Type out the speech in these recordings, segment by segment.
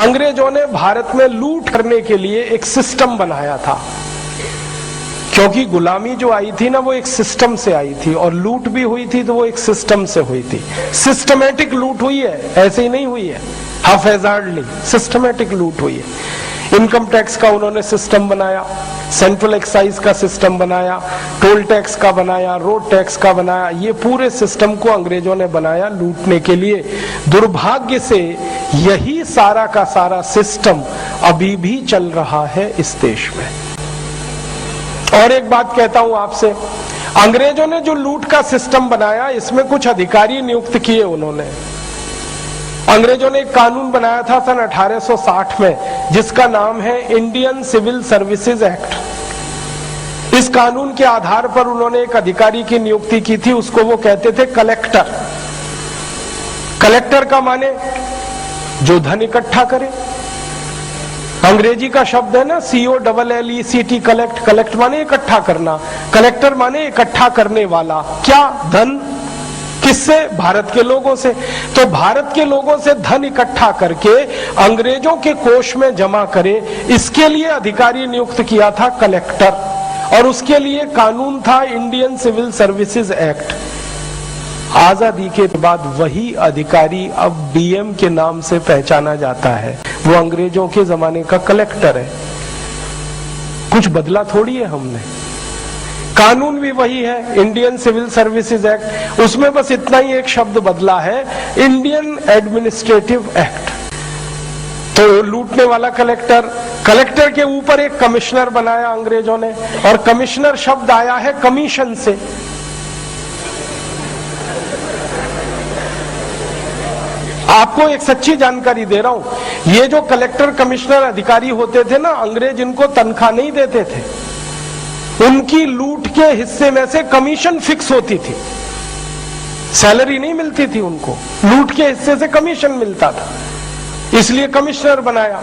अंग्रेजों ने भारत में लूट करने के लिए एक सिस्टम बनाया था, क्योंकि गुलामी जो आई थी ना वो एक सिस्टम से आई थी, और लूट भी हुई थी तो वो एक सिस्टम से हुई थी। सिस्टमैटिक लूट हुई है, ऐसे ही नहीं हुई है हाफेजार्डली, सिस्टमैटिक लूट हुई है। इनकम टैक्स का उन्होंने सिस्टम बनाया, सेंट्रल एक्साइज का सिस्टम बनाया, टोल टैक्स का बनाया, रोड टैक्स का बनाया। ये पूरे सिस्टम को अंग्रेजों ने बनाया लूटने के लिए। दुर्भाग्य से यही सारा का सारा सिस्टम अभी भी चल रहा है इस देश में। और एक बात कहता हूं आपसे, अंग्रेजों ने जो लूट का सिस्टम बनाया इसमें कुछ अधिकारी नियुक्त किए उन्होंने। अंग्रेजों ने एक कानून बनाया था सन 1860 में, जिसका नाम है इंडियन सिविल सर्विसेज एक्ट। इस कानून के आधार पर उन्होंने एक अधिकारी की नियुक्ति की थी, उसको वो कहते थे कलेक्टर। कलेक्टर का माने जो धन इकट्ठा करे। अंग्रेजी का शब्द है ना COLLECT, कलेक्ट। कलेक्ट माने इकट्ठा करना, कलेक्टर माने इकट्ठा करने वाला। क्या? धन। किससे? भारत के लोगों से। तो भारत के लोगों से धन इकट्ठा करके अंग्रेजों के कोष में जमा करे, इसके लिए अधिकारी नियुक्त किया था कलेक्टर, और उसके लिए कानून था इंडियन सिविल सर्विसेज एक्ट। आजादी के बाद वही अधिकारी अब DM के नाम से पहचाना जाता है, वो अंग्रेजों के जमाने का कलेक्टर है। कुछ बदला थोड़ी है हमने, कानून भी वही है, इंडियन सिविल सर्विसेज एक्ट। उसमें बस इतना ही एक शब्द बदला है, इंडियन एडमिनिस्ट्रेटिव एक्ट। तो लूटने वाला कलेक्टर, कलेक्टर के ऊपर एक कमिश्नर बनाया अंग्रेजों ने, और कमिश्नर शब्द आया है कमीशन से। आपको एक सच्ची जानकारी दे रहा हूं, ये जो कलेक्टर कमिश्नर अधिकारी होते थे ना, अंग्रेज इनको तनख्वाह नहीं देते थे, उनकी लूट के हिस्से में से कमीशन फिक्स होती थी, सैलरी नहीं मिलती थी उनको, लूट के हिस्से से कमीशन मिलता था, इसलिए कमिश्नर बनाया।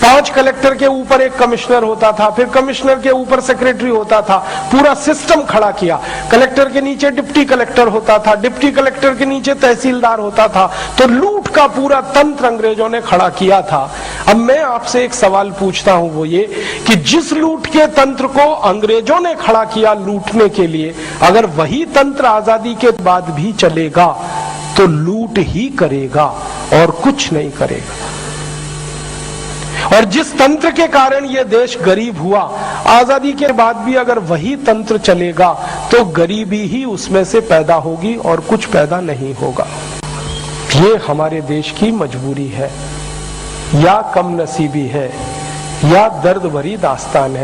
5 कलेक्टर के ऊपर एक कमिश्नर होता था, फिर कमिश्नर के ऊपर सेक्रेटरी होता था, पूरा सिस्टम खड़ा किया। कलेक्टर के नीचे डिप्टी कलेक्टर होता था, डिप्टी कलेक्टर के नीचे तहसीलदार होता था। तो लूट का पूरा तंत्र अंग्रेजों ने खड़ा किया था। अब मैं आपसे एक सवाल पूछता हूं, वो ये कि जिस लूट के तंत्र को अंग्रेजों ने खड़ा किया लूटने के लिए, अगर वही तंत्र आजादी के बाद भी चलेगा तो लूट ही करेगा और कुछ नहीं करेगा। और जिस तंत्र के कारण यह देश गरीब हुआ, आजादी के बाद भी अगर वही तंत्र चलेगा तो गरीबी ही उसमें से पैदा होगी और कुछ पैदा नहीं होगा। ये हमारे देश की मजबूरी है, या कम नसीबी है, या दर्द भरी दास्तान है।